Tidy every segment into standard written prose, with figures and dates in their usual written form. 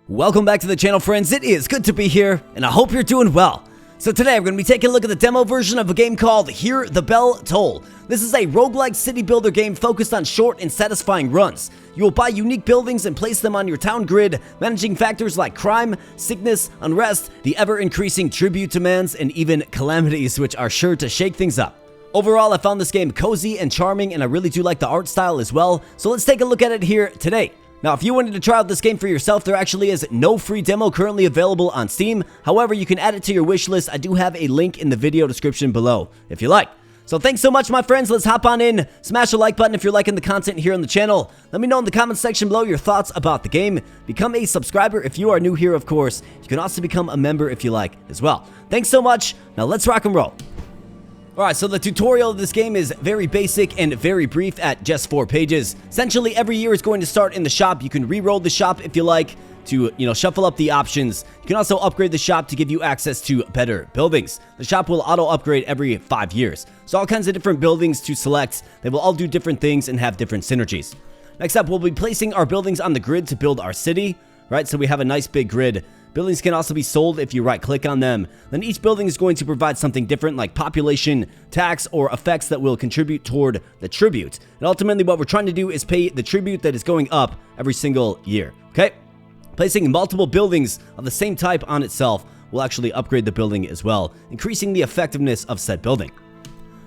Welcome back to the channel, friends. It is good to be here, and I hope you're doing well. So today, we're going to be taking a look at the demo version of a game called Hear the Bell Toll. This is a roguelike city builder game focused on short and satisfying runs. You will buy unique buildings and place them on your town grid, managing factors like crime, sickness, unrest, the ever-increasing tribute demands, and even calamities, which are sure to shake things up. Overall, I found this game cozy and charming, and I really do like the art style as well, so let's take a look at it here today. Now, if you wanted to try out this game for yourself, there actually is no free demo currently available on Steam. However, you can add it to your wish list. I do have a link in the video description below, if you like. So thanks so much, my friends. Let's hop on in. Smash the like button if you're liking the content here on the channel. Let me know in the comments section below your thoughts about the game. Become a subscriber if you are new here, of course. You can also become a member if you like as well. Thanks so much. Now let's rock and roll. Alright, so the tutorial of this game is very basic and very brief at just 4 pages. Essentially, every year is going to start in the shop. You can re-roll the shop if you like to, shuffle up the options. You can also upgrade the shop to give you access to better buildings. The shop will auto-upgrade every 5 years. So all kinds of different buildings to select. They will all do different things and have different synergies. Next up, we'll be placing our buildings on the grid to build our city. Right, so we have a nice big grid. Buildings can also be sold if you right-click on them. Then each building is going to provide something different like population, tax, or effects that will contribute toward the tribute. And ultimately what we're trying to do is pay the tribute that is going up every single year, okay? Placing multiple buildings of the same type on itself will actually upgrade the building as well, increasing the effectiveness of said building.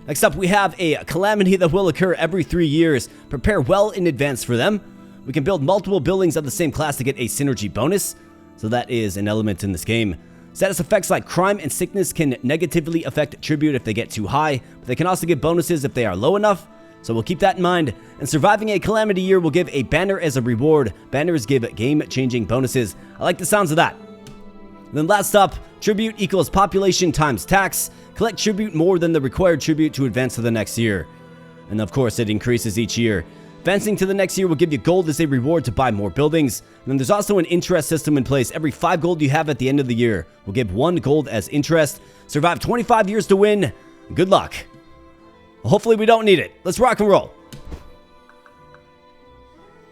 Next up, we have a calamity that will occur every 3 years. Prepare well in advance for them. We can build multiple buildings of the same class to get a synergy bonus. So that is an element in this game. Status effects like crime and sickness can negatively affect tribute if they get too high, but they can also give bonuses if they are low enough. So we'll keep that in mind. And surviving a calamity year will give a banner as a reward. Banners give game-changing bonuses. I like the sounds of that. And then last up, tribute equals population times tax. Collect tribute more than the required tribute to advance to the next year. And of course, it increases each year. Advancing to the next year will give you gold as a reward to buy more buildings. And then there's also an interest system in place. Every 5 gold you have at the end of the year will give 1 gold as interest. Survive 25 years to win. Good luck. Well, hopefully we don't need it. Let's rock and roll.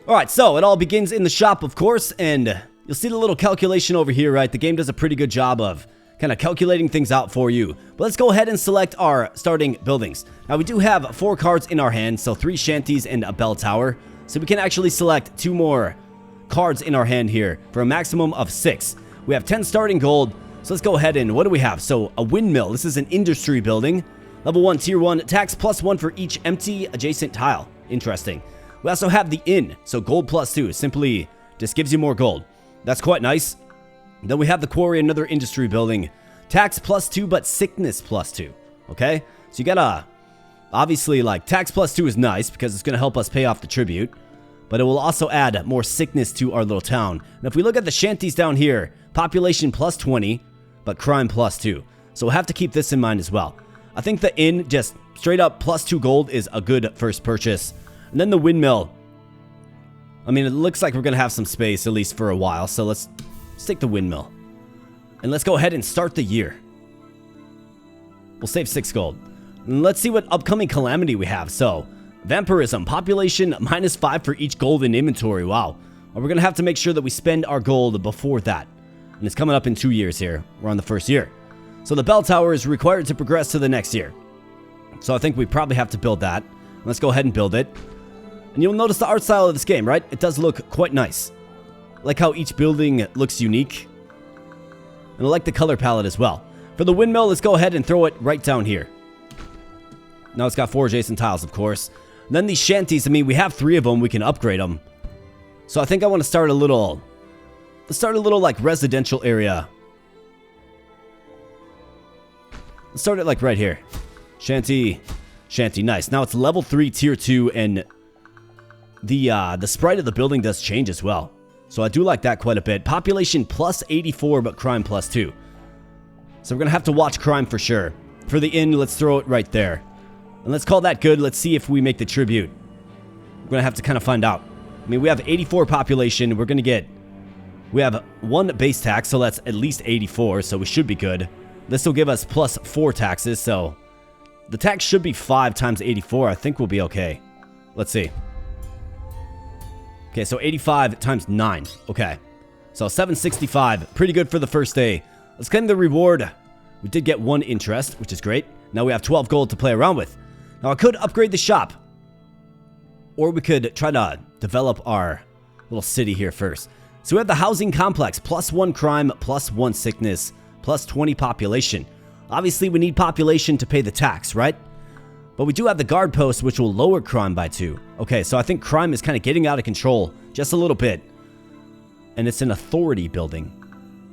Alright, so it all begins in the shop, of course, and you'll see the little calculation over here, right? The game does a pretty good job of kind of calculating things out for you. But let's go ahead and select our starting buildings. Now we do have 4 cards in our hand, so 3 shanties and a bell tower. So we can actually select 2 more cards in our hand here for a maximum of 6. We have 10 starting gold, so let's go ahead and what do we have? So a windmill. This is an industry building. Level 1, tier 1, tax +1 for each empty adjacent tile. Interesting. We also have the inn, so gold +2. Simply just gives you more gold. That's quite nice. Then we have the quarry, another industry building. Tax +2, but sickness +2. Okay? So you gotta, obviously, like, tax +2 is nice because it's gonna help us pay off the tribute. But it will also add more sickness to our little town. And if we look at the shanties down here, population +20, but crime +2. So we'll have to keep this in mind as well. I think the inn, just straight up +2 gold is a good first purchase. And then the windmill. I mean, it looks like we're gonna have some space, at least for a while. So let's take the windmill. And let's go ahead and start the year. We'll save 6 gold. And let's see what upcoming calamity we have. So, vampirism, population -5 for each gold in inventory. Wow. Well, we're going to have to make sure that we spend our gold before that. And it's coming up in 2 years here. We're on the first year. So the bell tower is required to progress to the next year. So I think we probably have to build that. Let's go ahead and build it. And you'll notice the art style of this game, right? It does look quite nice. I like how each building looks unique. And I like the color palette as well. For the windmill, let's go ahead and throw it right down here. Now it's got 4 adjacent tiles, of course. And then these shanties, I mean, we have 3 of them. We can upgrade them. So I think I want to start a little... Let's start a little, like, residential area. Let's start it, like, right here. Shanty. Shanty, nice. Now it's level 3, tier 2, and the sprite of the building does change as well. So I do like that quite a bit. Population +84, but crime +2. So we're going to have to watch crime for sure. For the inn, let's throw it right there. And let's call that good. Let's see if we make the tribute. We're going to have to kind of find out. I mean, we have 84 population. We're going to get... We have 1 base tax, so that's at least 84, so we should be good. This will give us +4 taxes, so... The tax should be 5 times 84. I think we'll be okay. Let's see. Okay, so 85 times 9. Okay. So 765, pretty good for the first day. Let's claim the reward. We did get 1 interest, which is great. Now we have 12 gold to play around with. Now I could upgrade the shop. Or we could try to develop our little city here first. So we have the housing complex, +1 crime, +1 sickness, +20 population. Obviously we need population to pay the tax, right? But we do have the guard post, which will lower crime by 2. Okay, so I think crime is kind of getting out of control just a little bit. And it's an authority building.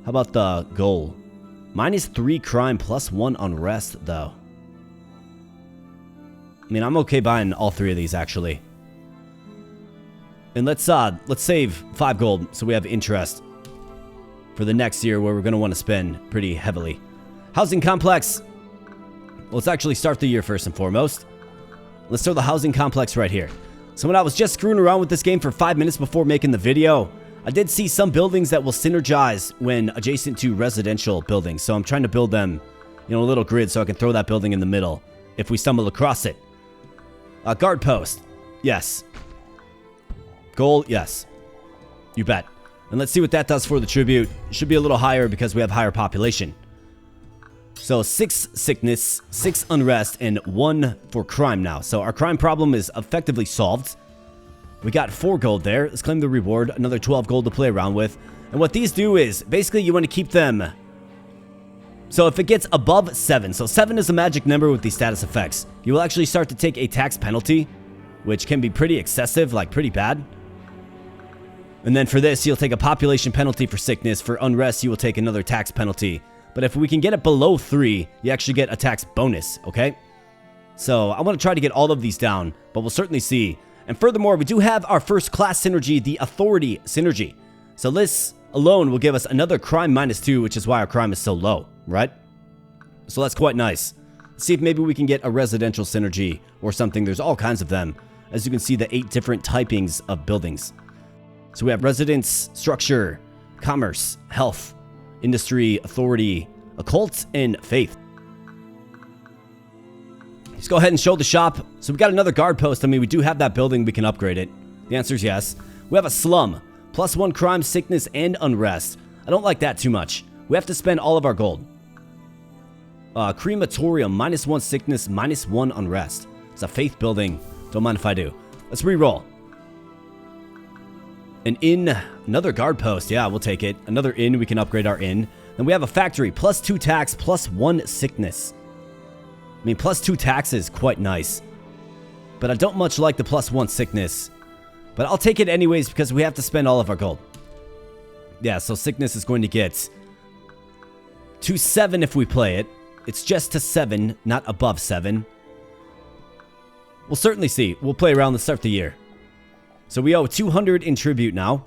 How about the goal? -3 crime, +1 unrest, though. I mean, I'm okay buying all 3 of these, actually. And let's save 5 gold so we have interest for the next year where we're going to want to spend pretty heavily. Housing complex. Let's actually start the year first and foremost. Let's throw the housing complex right here. So when I was just screwing around with this game for 5 minutes before making the video, I did see some buildings that will synergize when adjacent to residential buildings. So I'm trying to build them, a little grid so I can throw that building in the middle if we stumble across it. Guard post. Yes. Goal. Yes. You bet. And let's see what that does for the tribute. It should be a little higher because we have higher population. So 6 sickness, 6 unrest, and 1 for crime now. So our crime problem is effectively solved. We got 4 gold there. Let's claim the reward. Another 12 gold to play around with. And what these do is, basically you want to keep them. So if it gets above 7, so 7 is a magic number with these status effects, you will actually start to take a tax penalty, which can be pretty excessive, like pretty bad. And then for this, you'll take a population penalty for sickness. For unrest, you will take another tax penalty. But if we can get it below 3, you actually get a tax bonus, okay? So I want to try to get all of these down, but we'll certainly see. And furthermore, we do have our first class synergy, the authority synergy. So this alone will give us another crime -2, which is why our crime is so low, right? So that's quite nice. Let's see if maybe we can get a residential synergy or something. There's all kinds of them. As you can see, the 8 different typings of buildings. So we have residence, structure, commerce, health, industry, authority, occult, and faith. Let's go ahead and show the shop. So we got another guard post. I mean, we do have that building. We can upgrade it. The answer is yes. We have a slum. +1 crime, sickness, and unrest. I don't like that too much. We have to spend all of our gold. Crematorium, -1 sickness, -1 unrest. It's a faith building. Don't mind if I do. Let's re-roll. An inn, another guard post. Yeah, we'll take it. Another inn, we can upgrade our inn. Then we have a factory, +2 tax, +1 sickness. I mean, +2 tax is quite nice. But I don't much like the +1 sickness. But I'll take it anyways because we have to spend all of our gold. Yeah, so sickness is going to get to 7 if we play it. It's just to 7, not above 7. We'll certainly see. We'll play around to start the year. So we owe 200 in tribute now.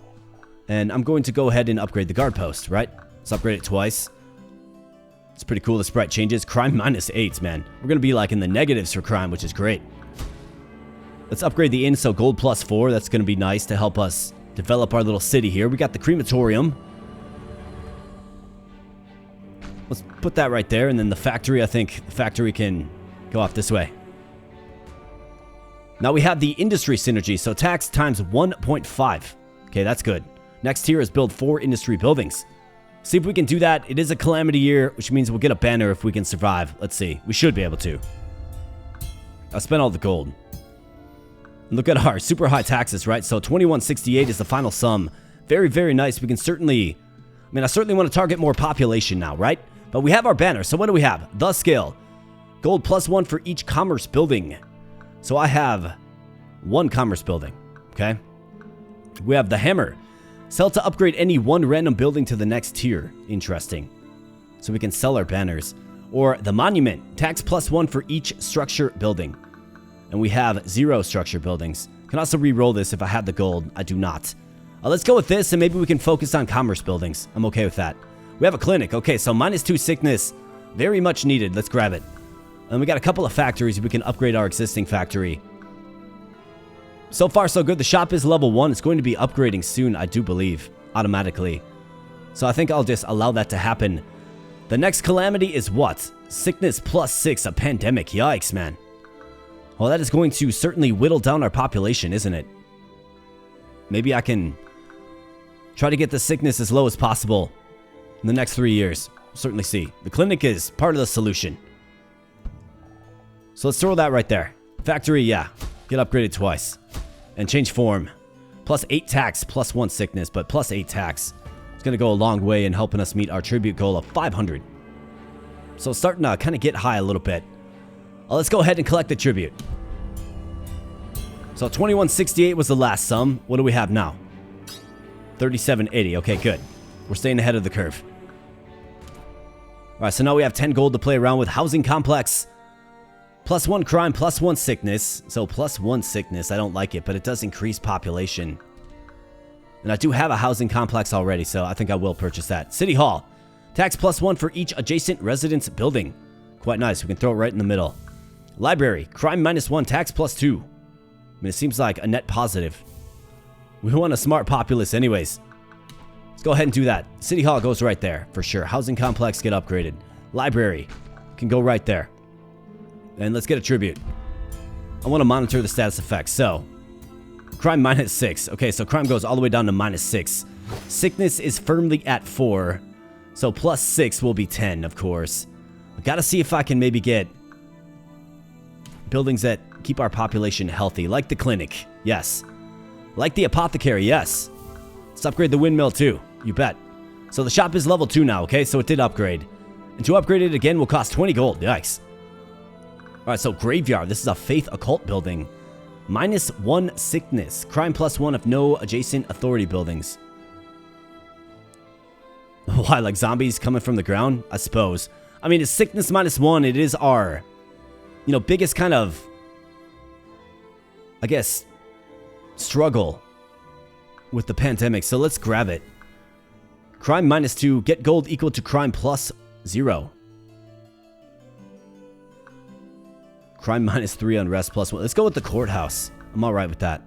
And I'm going to go ahead and upgrade the guard post, right? Let's upgrade it twice. It's pretty cool. The sprite changes. Crime -8, man. We're going to be like in the negatives for crime, which is great. Let's upgrade the inn, so gold +4. That's going to be nice to help us develop our little city here. We got the crematorium. Let's put that right there. And then the factory, I think the factory can go off this way. Now we have the industry synergy, so tax times 1.5. Okay, that's good. Next tier is build 4 industry buildings. See if we can do that. It is a calamity year, which means we'll get a banner if we can survive. Let's see. We should be able to. I spent all the gold. And look at our super high taxes, right? So 2168 is the final sum. Very, very nice. We can certainly... I certainly want to target more population now, right? But we have our banner. So what do we have? The scale. Gold +1 for each commerce building. So I have 1 commerce building. Okay. We have the hammer. Sell to upgrade any 1 random building to the next tier. Interesting. So we can sell our banners. Or the monument. Tax +1 for each structure building. And we have 0 structure buildings. Can also re-roll this if I had the gold. I do not. Let's go with this and maybe we can focus on commerce buildings. I'm okay with that. We have a clinic. Okay, so -2 sickness. Very much needed. Let's grab it. And we got a couple of factories. We can upgrade our existing factory. So far, so good. The shop is level 1. It's going to be upgrading soon, I do believe, automatically. So I think I'll just allow that to happen. The next calamity is what? Sickness +6, a pandemic. Yikes, man. Well, that is going to certainly whittle down our population, isn't it? Maybe I can Try to get the sickness as low as possible in the next 3 years. Certainly see. The clinic is part of the solution. So let's throw that right there. Factory, yeah. Get upgraded twice. And change form. Plus 8 tax, plus 1 sickness, but plus 8 tax. It's going to go a long way in helping us meet our tribute goal of 500. So it's starting to kind of get high a little bit. Let's go ahead and collect the tribute. So 2168 was the last sum. What do we have now? 3780. Okay, good. We're staying ahead of the curve. Alright, so now we have 10 gold to play around with. Housing complex. Plus 1 crime, plus 1 sickness. So plus 1 sickness. I don't like it, but it does increase population. And I do have a housing complex already, so I think I will purchase that. City Hall. Tax plus 1 for each adjacent residence building. Quite nice. We can throw it right in the middle. Library. Crime minus 1, tax plus 2. I mean, it seems like a net positive. We want a smart populace anyways. Let's go ahead and do that. City Hall goes right there, for sure. Housing complex, get upgraded. Library can go right there. And let's get a tribute. I want to monitor the status effects. So, crime minus 6. Okay, so crime goes all the way down to minus 6. Sickness is firmly at 4. So plus 6 will be 10, of course. I gotta see if I can maybe get buildings that keep our population healthy, like the clinic, yes. Like the apothecary, yes. Let's upgrade the windmill too, you bet. So the shop is level 2 now, okay? So it did upgrade. And to upgrade it again will cost 20 gold, yikes. Alright, so graveyard, this is a faith occult building. Minus 1 sickness, crime plus 1 if no adjacent authority buildings. Why, like zombies coming from the ground? I suppose. I mean, it's sickness minus 1, it is our, biggest kind of, I guess, struggle with the pandemic. So let's grab it. Crime minus 2, get gold equal to crime plus 0. Crime minus 3, unrest plus 1. Let's go with the courthouse. I'm alright with that.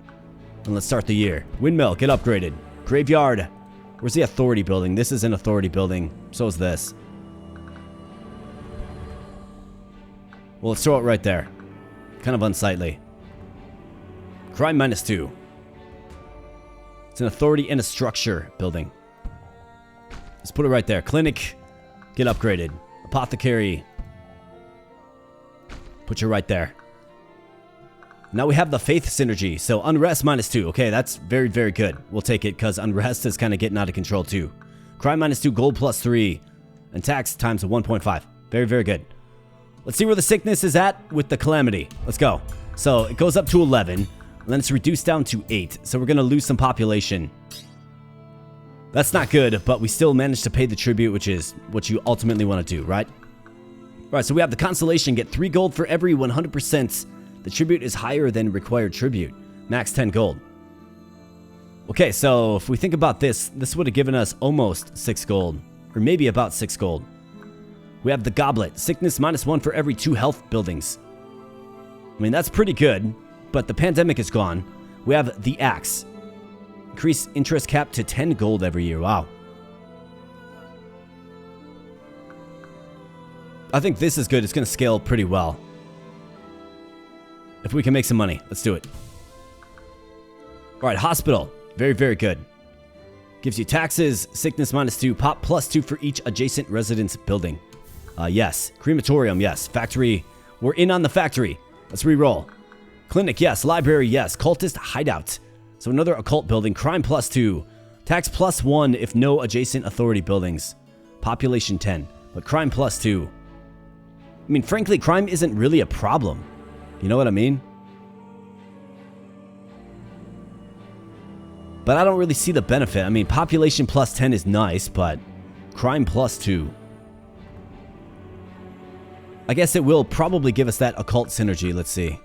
And let's start the year. Windmill, get upgraded. Graveyard. Where's the authority building? This is an authority building. So is this. Well, let's throw it right there. Kind of unsightly. Crime minus 2. It's an authority and a structure building. Let's put it right there. Clinic, get upgraded. Apothecary. Put you right there. Now we have the faith synergy. So unrest minus 2. Okay, that's very, very good. We'll take it because unrest is kind of getting out of control too. Crime minus 2, gold plus 3. And tax times 1.5. Very, very good. Let's see where the sickness is at with the calamity. Let's go. So it goes up to 11. And then it's reduced down to 8. So we're going to lose some population. That's not good, but we still managed to pay the tribute, which is what you ultimately want to do, right? Alright, so we have the consolation. Get 3 gold for every 100%. The tribute is higher than required tribute. Max 10 gold. Okay, so if we think about this, this would have given us almost 6 gold. Or maybe about 6 gold. We have the goblet. Sickness minus 1 for every 2 health buildings. I mean, that's pretty good. But the pandemic is gone. We have the axe. Increase interest cap to 10 gold every year. Wow. I think this is good. It's going to scale pretty well. If we can make some money, let's do it. Alright, hospital. Very, very good. Gives you taxes, sickness minus 2, pop plus 2 for each adjacent residence building. Yes. Crematorium, yes. Factory. We're in on the factory. Let's re-roll. Clinic, yes. Library, yes. Cultist hideout. So another occult building. Crime plus 2. Tax plus 1 if no adjacent authority buildings. Population 10. But crime plus 2. I mean, frankly, crime isn't really a problem. You know what I mean? But I don't really see the benefit. I mean, population plus 10 is nice, but crime plus 2. I guess it will probably give us that occult synergy. Let's see.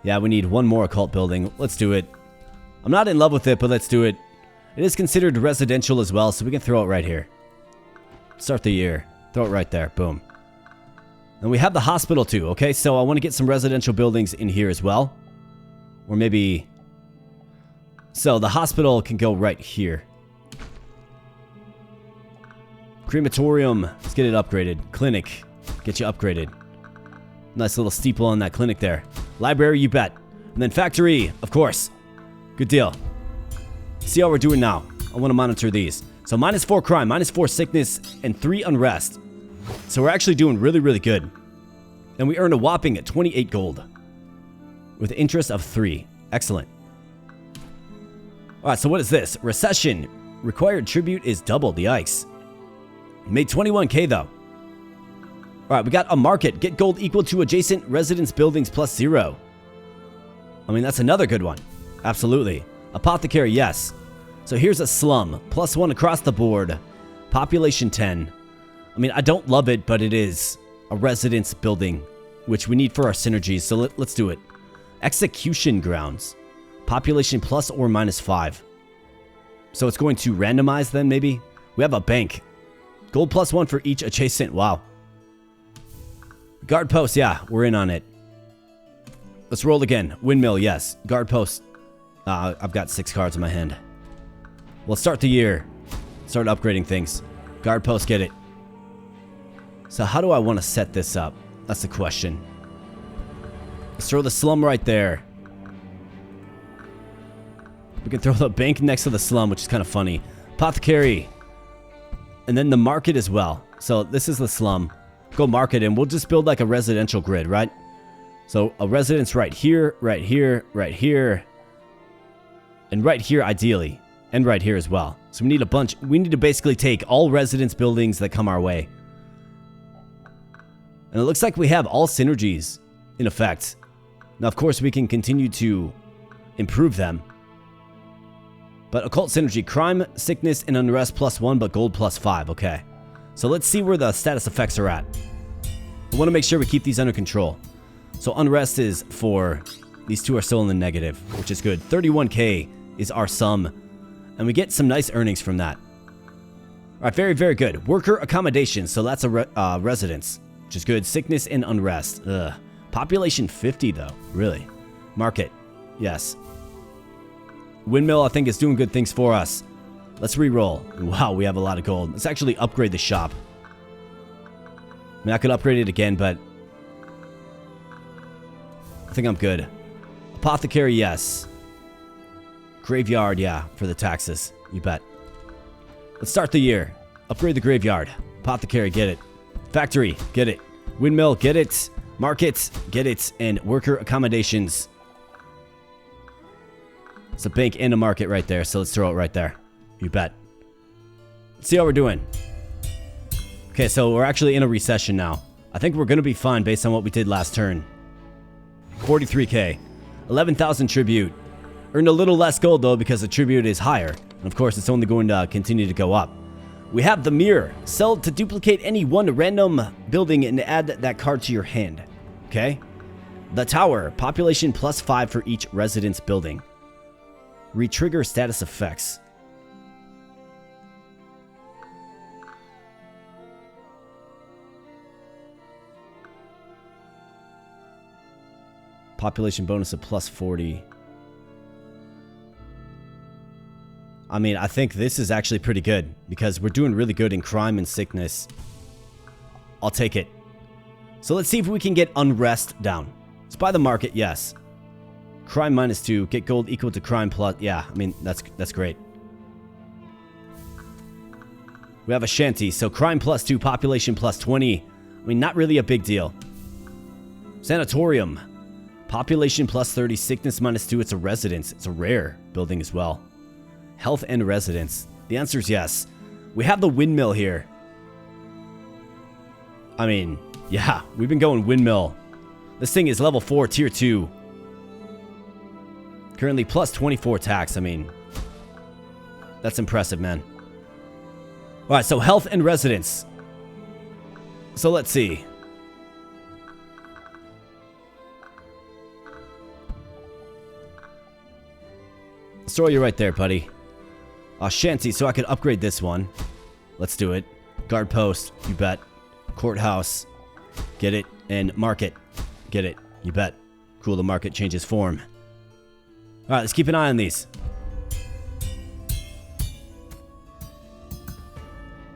Yeah, we need 1 more occult building. Let's do it. I'm not in love with it, but let's do it. It is considered residential as well, so we can throw it right here. Start the year. Throw it right there. Boom. And we have the hospital too, okay? So I want to get some residential buildings in here as well. Or maybe... So the hospital can go right here. Crematorium. Let's get it upgraded. Clinic. Get you upgraded. Nice little steeple on that clinic there. Library, you bet. And then factory, of course. Good deal. See how we're doing now. I want to monitor these. So -4 crime, -4 sickness, and 3 unrest. So we're actually doing really, really good. And we earned a whopping 28 gold. With interest of 3. Excellent. Alright, so what is this? Recession. Required tribute is doubled. Yikes. Made 21k though. Alright, we got a market. Get gold equal to adjacent residence buildings +0. I mean, that's another good one. Absolutely. Apothecary, yes. So here's a slum. +1 across the board. Population 10. I mean, I don't love it, but it is a residence building, which we need for our synergies. So let's do it. Execution grounds. Population +or -5. So it's going to randomize then, maybe? We have a bank. Gold +1 for each adjacent. Wow. Guard post, yeah, we're in on it. Let's roll again. Windmill, yes. Guard post. I've got 6 cards in my hand. Let's start the year. Start upgrading things. Guard post, get it. So how do I want to set this up? That's the question. Let's throw the slum right there. We can throw the bank next to the slum, which is kind of funny. Apothecary. And then the market as well. So this is the slum. Go market, and we'll just build like a residential grid, right? So a residence right here, right here, right here. And right here, ideally. And right here as well. So we need a bunch. We need to basically take all residence buildings that come our way. And it looks like we have all synergies in effect. Now, of course, we can continue to improve them. But occult synergy, crime, sickness, and unrest +1, but gold +5. Okay. So let's see where the status effects are at. I want to make sure we keep these under control. So unrest is 4. These two are still in the negative, which is good. 31k is our sum. And we get some nice earnings from that. All right, very, very good. Worker accommodation. So that's a residence, which is good. Sickness and unrest. Ugh. Population 50, though. Really. Market. Yes. Windmill, I think, is doing good things for us. Let's re-roll. Wow, we have a lot of gold. Let's actually upgrade the shop. I mean, I could upgrade it again, but I think I'm good. Apothecary, yes. Graveyard, yeah, for the taxes. You bet. Let's start the year. Upgrade the graveyard. Apothecary, get it. Factory, get it. Windmill, get it. Market, get it. And worker accommodations. It's a bank and a market right there, so let's throw it right there. You bet. Let's see how we're doing. Okay, so we're actually in a recession now. I think we're going to be fine based on what we did last turn. 43k. 11,000 tribute. Earned a little less gold, though, because the tribute is higher. And of course, it's only going to continue to go up. We have the mirror. Sell to duplicate any one random building and add that card to your hand. Okay? The tower. Population +5 for each residence building. Retrigger status effects. Population bonus of +40. I mean, I think this is actually pretty good because we're doing really good in crime and sickness. I'll take it. So let's see if we can get unrest down. Let's buy the market, yes. Crime -2, get gold equal to crime plus. Yeah, I mean, that's great. We have a shanty, so crime +2, population +20. I mean, not really a big deal. Sanatorium. Population +30, sickness -2. It's a residence. It's a rare building as well. Health and residence. The answer is yes. We have the windmill here. I mean, yeah, we've been going windmill. This thing is level 4, tier 2. Currently +24 tax. I mean, that's impressive, man. All right, so health and residence. So let's see. Let's throw you right there, buddy. Shanty, so I could upgrade this one. Let's do it. Guard post, you bet. Courthouse, get it. And market, get it. You bet. Cool, the market changes form. All right, let's keep an eye on these.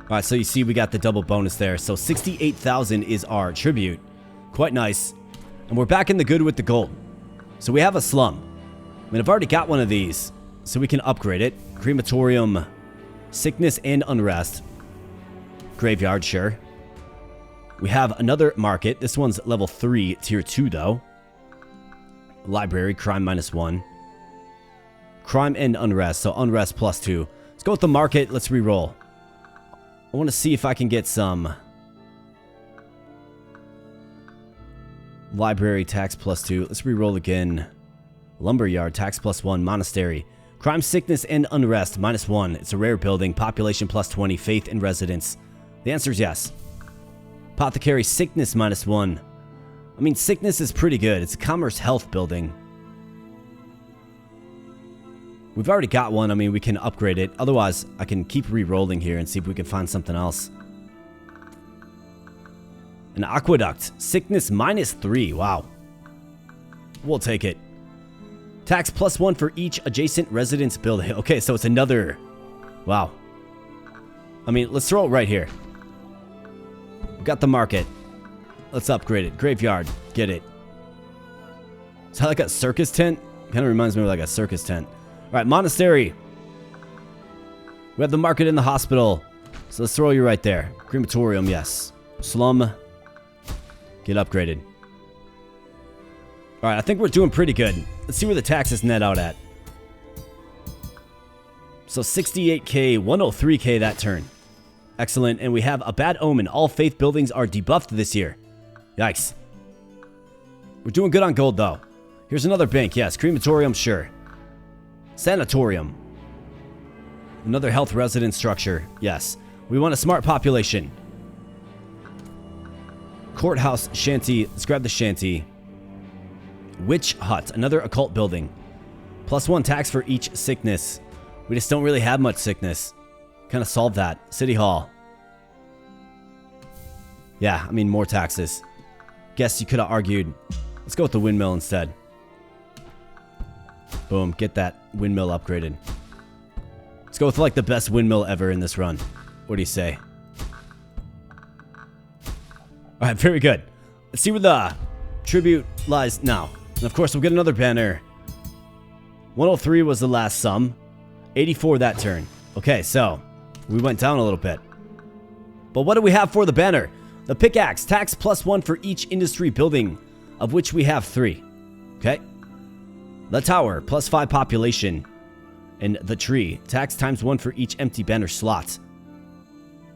All right, so you see we got the double bonus there. So 68,000 is our tribute. Quite nice. And we're back in the good with the gold. So we have a slum. I mean, I've already got one of these, so we can upgrade it. Crematorium, Sickness and unrest. Graveyard, sure. We have another market. This one's level 3, tier 2, though. Library, crime -1. Crime and unrest, so unrest +2. Let's go with the market. Let's re-roll. I want to see if I can get some... Library, tax +2. Let's re-roll again. Lumberyard, tax +1. Monastery. Crime, sickness, and unrest, -1. It's a rare building. Population +20. Faith and residence. The answer is yes. Apothecary, sickness -1. I mean, sickness is pretty good. It's a commerce health building. We've already got one. I mean, we can upgrade it. Otherwise, I can keep re-rolling here and see if we can find something else. An aqueduct. Sickness -3. Wow. We'll take it. Tax +1 for each adjacent residence building. Okay, so it's another... Wow. I mean, let's throw it right here. We've got the market. Let's upgrade it. Graveyard. Get it. Is that like a circus tent? Kind of reminds me of like a circus tent. All right, monastery. We have the market in the hospital. So let's throw you right there. Crematorium, yes. Slum. Get upgraded. All right, I think we're doing pretty good. Let's see where the taxes net out at. So 68k, 103k that turn. Excellent, and we have a bad omen. All faith buildings are debuffed this year. Yikes. We're doing good on gold, though. Here's another bank, yes. Crematorium, sure. Sanatorium. Another health residence structure, yes. We want a smart population. Courthouse, shanty. Let's grab the shanty. Witch hut, another occult building. +1 tax for each sickness. We just don't really have much sickness. Kind of solve that. City hall. Yeah, I mean, more taxes. Guess you could have argued. Let's go with the windmill instead. Boom, get that windmill upgraded. Let's go with like the best windmill ever in this run. What do you say? All right, very good. Let's see where the tribute lies now. And of course, we'll get another banner. 103 was the last sum. 84 that turn. Okay, so we went down a little bit. But what do we have for the banner? The pickaxe, tax +1 for each industry building, of which we have 3. Okay. The tower, +5 population. And the tree, tax ×1 for each empty banner slot.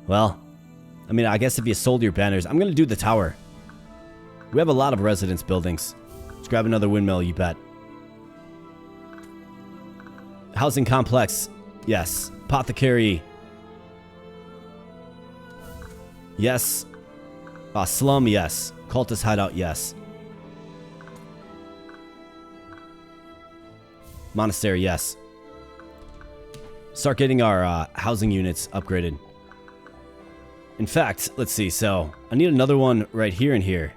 Well, I mean, I guess if you sold your banners, I'm going to do the tower. We have a lot of residence buildings. Let's grab another windmill, you bet. Housing complex, yes. Apothecary, yes. Slum, yes. Cultist hideout, yes. Monastery, yes. Start getting our housing units upgraded. In fact, let's see. So, I need another one right here and here.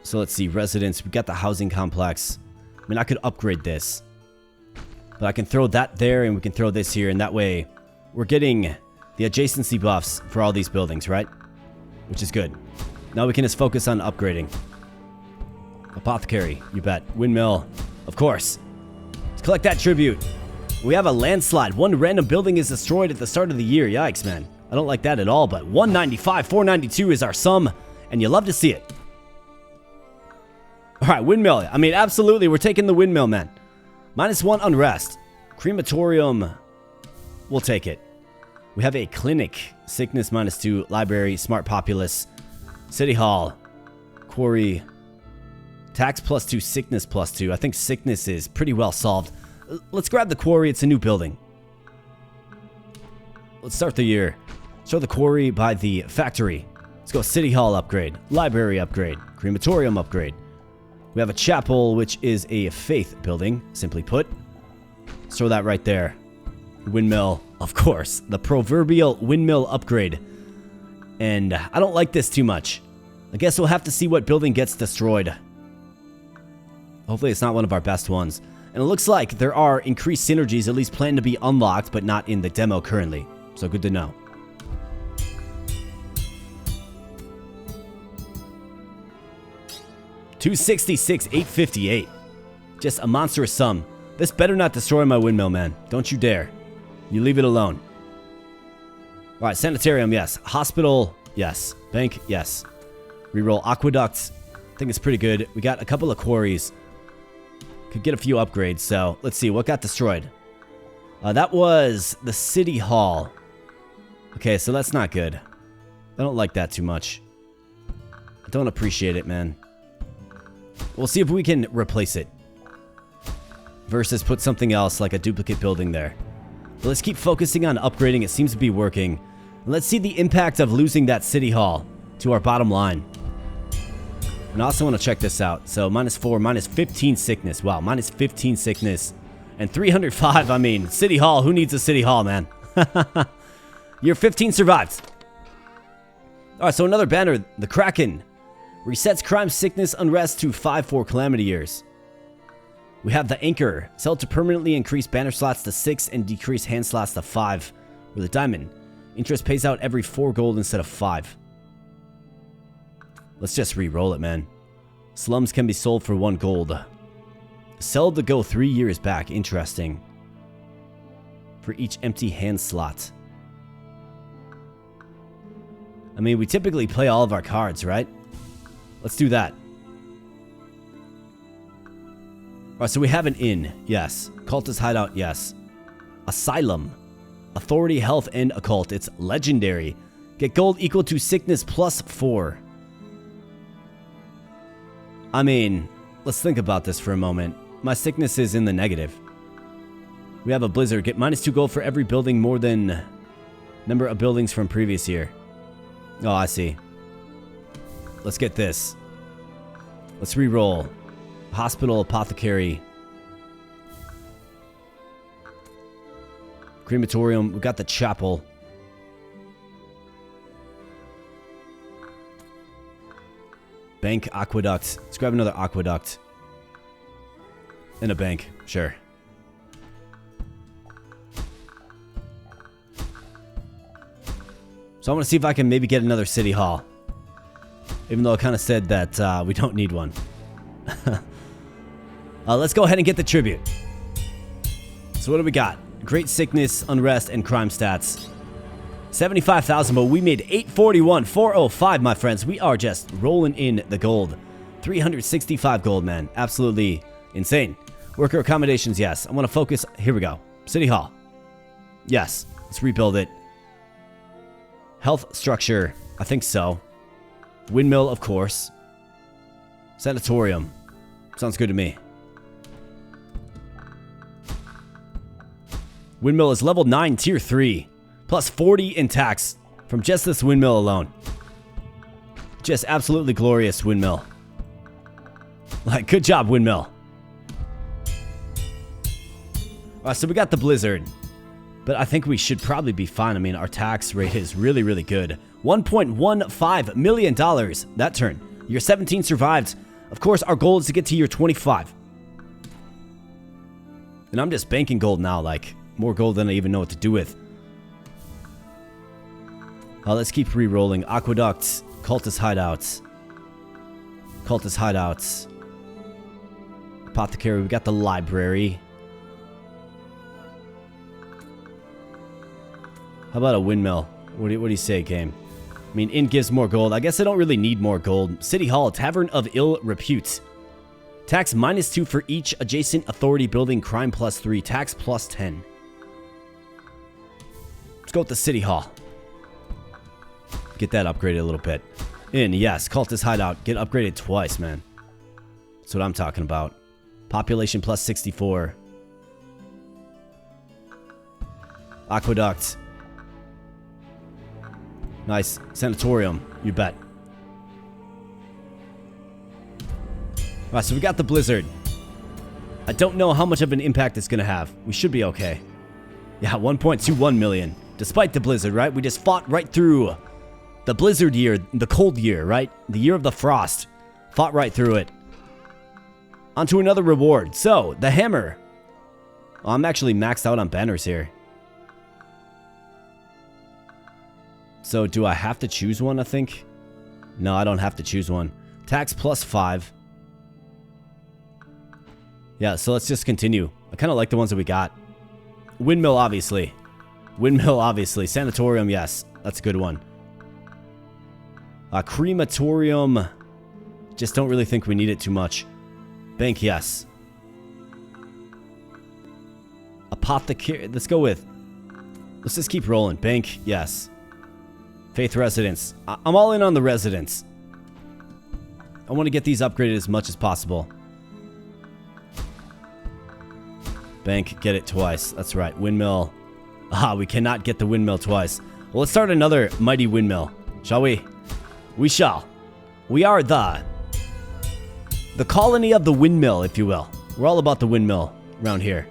So, let's see. Residence. We got the housing complex. I mean, I could upgrade this. But I can throw that there, and we can throw this here. And that way, we're getting the adjacency buffs for all these buildings, right? Which is good. Now we can just focus on upgrading. Apothecary, you bet. Windmill, of course. Let's collect that tribute. We have a landslide. One random building is destroyed at the start of the year. Yikes, man. I don't like that at all, but 195, 492 is our sum, and you love to see it. All right, windmill. I mean, absolutely, we're taking the windmill, man. -1 unrest. Crematorium, we'll take it. We have a clinic. Sickness -2. Library, smart populace. City hall. Quarry. Tax +2, sickness +2. I think sickness is pretty well solved. Let's grab the quarry. It's a new building. Let's start the year. Start the quarry by the factory. Let's go city hall upgrade. Library upgrade. Crematorium upgrade. We have a chapel, which is a faith building, simply put. Let's throw that right there. Windmill, of course. The proverbial windmill upgrade. And I don't like this too much. I guess we'll have to see what building gets destroyed. Hopefully it's not one of our best ones. And it looks like there are increased synergies at least planned to be unlocked, but not in the demo currently. So good to know. $266, $858. Just a monstrous sum. This better not destroy my windmill, man. Don't you dare. You leave it alone. Alright, sanitarium, yes. Hospital, yes. Bank, yes. Reroll aqueduct. I think it's pretty good. We got a couple of quarries. Could get a few upgrades, so let's see. What got destroyed? That was the city hall. Okay, so that's not good. I don't like that too much. I don't appreciate it, man. We'll see if we can replace it. Versus put something else like a duplicate building there. But let's keep focusing on upgrading. It seems to be working. And let's see the impact of losing that city hall to our bottom line. And I also want to check this out. So -4, -15 sickness. Wow, -15 sickness. And 305, I mean, city hall. Who needs a city hall, man? Year 15 survived. Alright, so another banner. The Kraken. Resets crime, sickness, unrest to 5 for calamity years. We have the Anchor. Sell to permanently increase banner slots to 6 and decrease hand slots to 5. With a diamond. Interest pays out every 4 gold instead of 5. Let's just re-roll it, man. Slums can be sold for 1 gold. Sell to go 3 years back. Interesting. For each empty hand slot. I mean, we typically play all of our cards, right? Let's do that. Alright, so we have an inn. Yes. Cultist hideout. Yes. Asylum. Authority, health, and occult. It's legendary. Get gold equal to sickness +4. I mean, let's think about this for a moment. My sickness is in the negative. We have a blizzard. Get -2 gold for every building more than number of buildings from previous year. Oh, I see. Let's get this. Let's re-roll. Hospital, apothecary. Crematorium. We got the chapel. Bank, aqueduct. Let's grab another aqueduct. And a bank. Sure. So I want to see if I can maybe get another city hall. Even though I kind of said that we don't need one. Let's go ahead and get the tribute. So what do we got? Great sickness, unrest, and crime stats. 75,000, but we made 841, 405, my friends. We are just rolling in the gold. 365 gold, man. Absolutely insane. Worker accommodations, yes. I want to focus. Here we go. City hall. Yes. Let's rebuild it. Health structure. I think so. Windmill, of course. Sanatorium. Sounds good to me. Windmill is level 9, tier 3. Plus 40 in tax from just this windmill alone. Just absolutely glorious windmill. Like, good job, windmill. Alright, so we got the blizzard. But I think we should probably be fine. I mean, our tax rate is really, really good. $1.15 million that turn. Year 17 survived. Of course, our goal is to get to year 25. And I'm just banking gold now, like, more gold than I even know what to do with. Let's keep re-rolling. Aqueducts, cultist hideouts. Cultist hideouts. Apothecary, we got the library. How about a windmill? What do you say, game? I mean, inn gives more gold. I guess I don't really need more gold. City Hall, Tavern of Ill Repute. Tax -2 for each adjacent authority building. Crime +3. Tax +10. Let's go with the City Hall. Get that upgraded a little bit. Inn, yes. Cultist hideout. Get upgraded twice, man. That's what I'm talking about. Population +64. Aqueduct. Nice. Sanatorium. You bet. Alright, so we got the blizzard. I don't know how much of an impact it's going to have. We should be okay. Yeah, 1.21 million. Despite the blizzard, right? We just fought right through the blizzard year, the cold year, right? The year of the frost. Fought right through it. On to another reward. So, the hammer. Oh, I'm actually maxed out on banners here. So, do I have to choose one, I think? No, I don't have to choose one. Tax +5. Yeah, so let's just continue. I kind of like the ones that we got. Windmill, obviously. Windmill, obviously. Sanatorium, yes. That's a good one. Crematorium. Just don't really think we need it too much. Bank, yes. Apothecary. Let's go with... Let's just keep rolling. Bank, yes. Faith residence. I'm all in on the residence. I want to get these upgraded as much as possible. Bank, get it twice. That's right. Windmill. Ah, we cannot get the windmill twice. Well, let's start another mighty windmill. Shall we? We shall. We are the colony of the windmill, if you will. We're all about the windmill around here.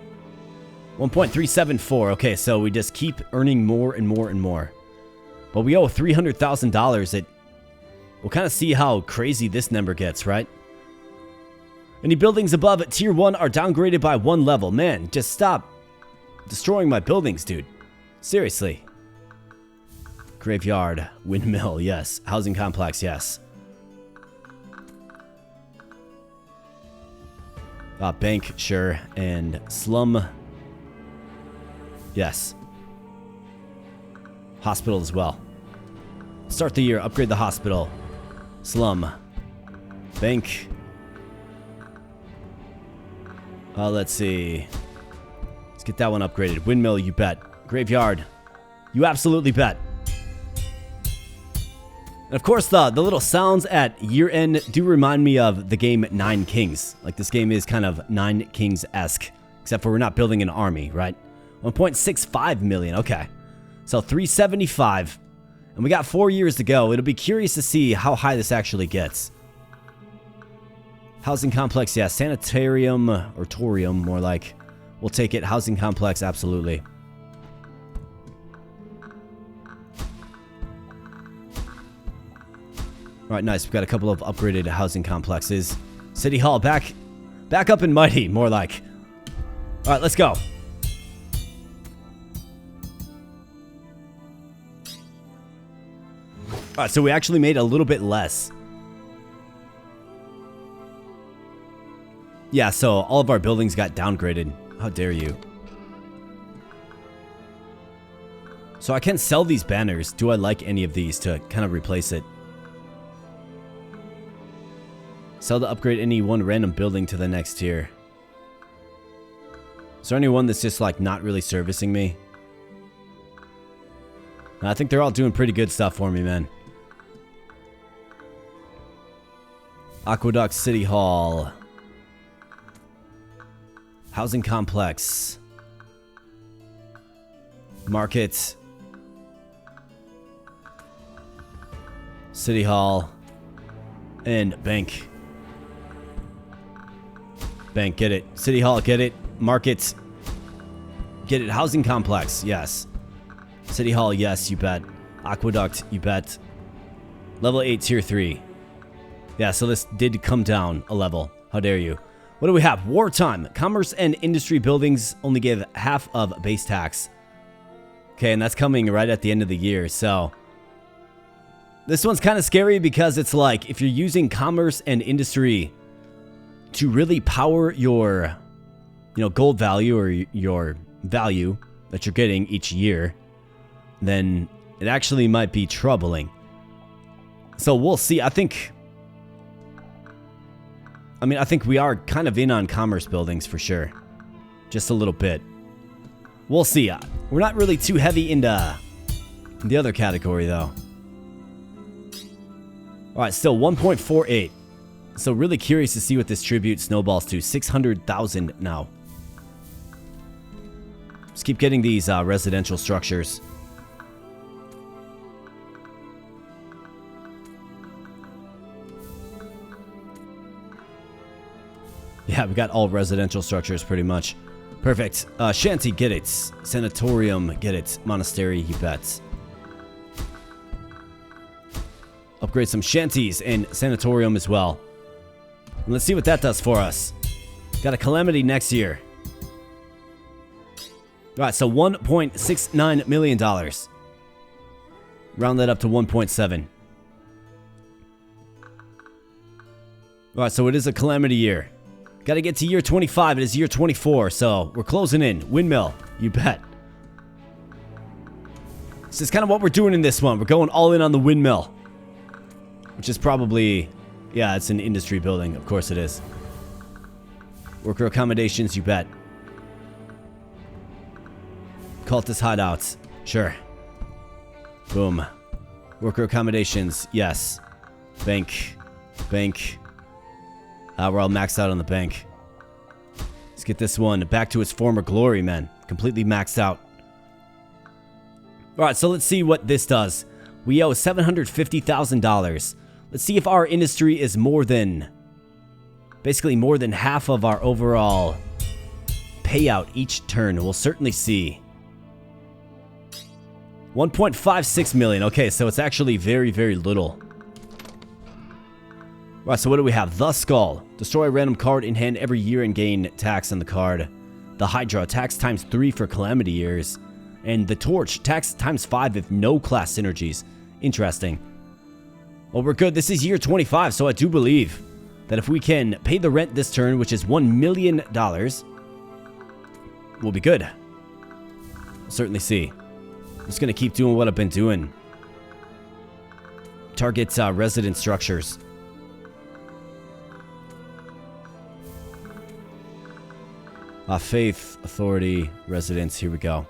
1.374. Okay, so we just keep earning more and more and more. But we owe $300,000. We'll kind of see how crazy this number gets, right? Any buildings above tier 1 are downgraded by 1 level. Man, just stop destroying my buildings, dude. Seriously. Graveyard. Windmill, yes. Housing complex, yes. Bank, sure. And slum. Yes. Hospital as well. Start the year. Upgrade the hospital. Slum. Bank. Let's see. Let's get that one upgraded. Windmill, you bet. Graveyard. You absolutely bet. And of course, the little sounds at year end do remind me of the game Nine Kings. Like, this game is kind of Nine Kings-esque. Except for we're not building an army, right? 1.65 million. Okay. So 375. And we got 4 years to go. It'll be curious to see how high this actually gets. Housing complex, yeah. Sanitarium, or torium, more like. We'll take it. Housing complex, absolutely. Alright, nice. We've got a couple of upgraded housing complexes. City Hall, back up and mighty, more like. Alright, let's go. Alright, so we actually made a little bit less. Yeah, so all of our buildings got downgraded. How dare you. So I can sell these banners. Do I like any of these to kind of replace it? Sell to upgrade any one random building to the next tier. Is there anyone that's just like not really servicing me? I think they're all doing pretty good stuff for me, man. Aqueduct City Hall. Housing complex. Market. City Hall. And bank. Bank, get it. City Hall, get it. Market. Get it. Housing complex, yes. City Hall, yes, you bet. Aqueduct, you bet. Level 8, tier 3. Yeah, so this did come down a level. How dare you. What do we have? Wartime. Commerce and industry buildings only give half of base tax. Okay, and that's coming right at the end of the year, so... This one's kind of scary because it's like, if you're using commerce and industry to really power your, gold value or your value that you're getting each year, then it actually might be troubling. So we'll see. I think we are kind of in on commerce buildings for sure. Just a little bit. We'll see. We're not really too heavy into the other category, though. Alright, still 1.48. So really curious to see what this tribute snowballs to. 600,000 now. Let's keep getting these residential structures. Yeah, we got all residential structures pretty much. Perfect. Shanty, get it. Sanatorium, get it. Monastery, you bet. Upgrade some shanties and sanatorium as well. And let's see what that does for us. Got a calamity next year. Alright, so $1.69 million. Round that up to 1.7. Alright, so it is a calamity year. Gotta get to year 25. It is year 24, so we're closing in. Windmill, you bet. This is kind of what we're doing in this one. We're going all in on the windmill. Which is probably... Yeah, it's an industry building. Of course it is. Worker accommodations, you bet. Cultist hideouts. Sure. Boom. Worker accommodations, yes. Bank. Bank. We're all maxed out on the bank. Let's get this one back to its former glory, man. Completely maxed out. Alright, so let's see what this does. We owe $750,000. Let's see if our industry is more than... basically more than half of our overall payout each turn. We'll certainly see. 1.56 million. Okay, so it's actually very, very little. Right, so what do we have? The Skull. Destroy a random card in hand every year and gain tax on the card. The Hydra. Tax times 3 for Calamity years. And the Torch. Tax times 5 if no class synergies. Interesting. Well, we're good. This is year 25, so I do believe that if we can pay the rent this turn, which is $1 million, we'll be good. We'll certainly see. I'm just going to keep doing what I've been doing. Target resident structures. Faith, authority, residence. Here we go.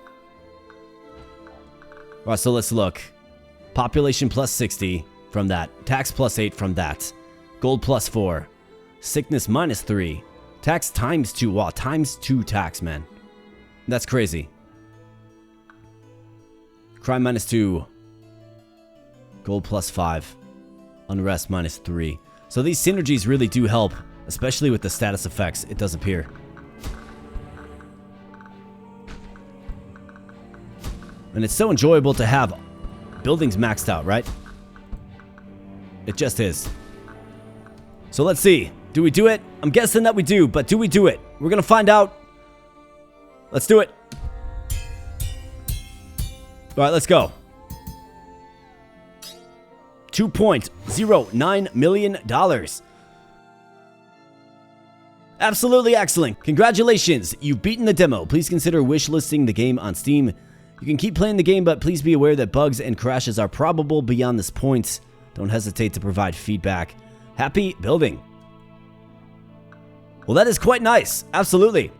Alright, so let's look. Population plus 60 from that. Tax plus 8 from that. Gold plus 4. Sickness minus 3. Tax times 2. Wow, times 2 tax, man. That's crazy. Crime minus 2. Gold plus 5. Unrest minus 3. So these synergies really do help, especially with the status effects, it does appear. And it's so enjoyable to have buildings maxed out, right? It just is. So let's see. Do we do it? I'm guessing that we do, but do we do it? We're going to find out. Let's do it. All right, let's go. $2.09 million. Absolutely excellent. Congratulations. You've beaten the demo. Please consider wishlisting the game on Steam. You can keep playing the game, but please be aware that bugs and crashes are probable beyond this point. Don't hesitate to provide feedback. Happy building. Well, that is quite nice. Absolutely.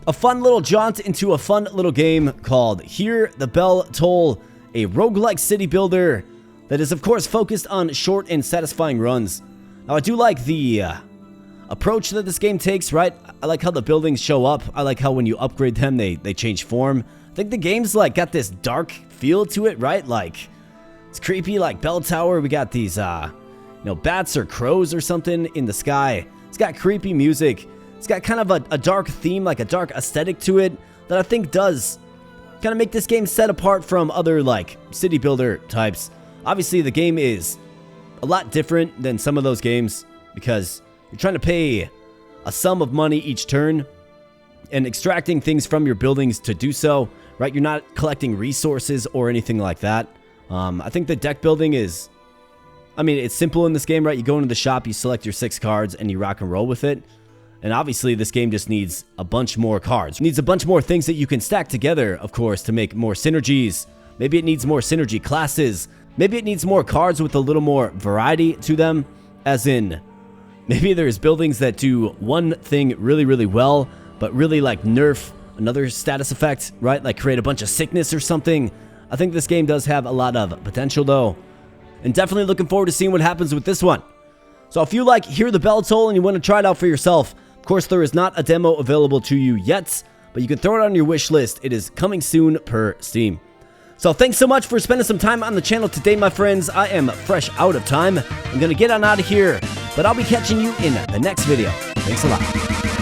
A fun little jaunt into a fun little game called Hear the Bell Toll, a roguelike city builder that is, of course, focused on short and satisfying runs. Now, I do like the approach that this game takes, right? I like how the buildings show up. I like how when you upgrade them, they change form. I think the game's like got this dark feel to it, right? Like it's creepy, like bell tower. We got these, bats or crows or something in the sky. It's got creepy music. It's got kind of a dark theme, like a dark aesthetic to it that I think does kind of make this game set apart from other like city builder types. Obviously, the game is a lot different than some of those games because you're trying to pay a sum of money each turn and extracting things from your buildings to do so, right? You're not collecting resources or anything like that. I think the deck building is, it's simple in this game, right? You go into the shop, you select your 6 cards, and you rock and roll with it. And obviously, this game just needs a bunch more cards. It needs a bunch more things that you can stack together, of course, to make more synergies. Maybe it needs more synergy classes. Maybe it needs more cards with a little more variety to them, as in, maybe there's buildings that do one thing really, really well, but really like nerf another status effect, right? Like create a bunch of sickness or something. I think this game does have a lot of potential though. And definitely looking forward to seeing what happens with this one. So if you like Hear the Bell Toll and you want to try it out for yourself, of course there is not a demo available to you yet, but you can throw it on your wish list. It is coming soon per Steam. So thanks so much for spending some time on the channel today, my friends. I am fresh out of time. I'm going to get on out of here, but I'll be catching you in the next video. Thanks a lot.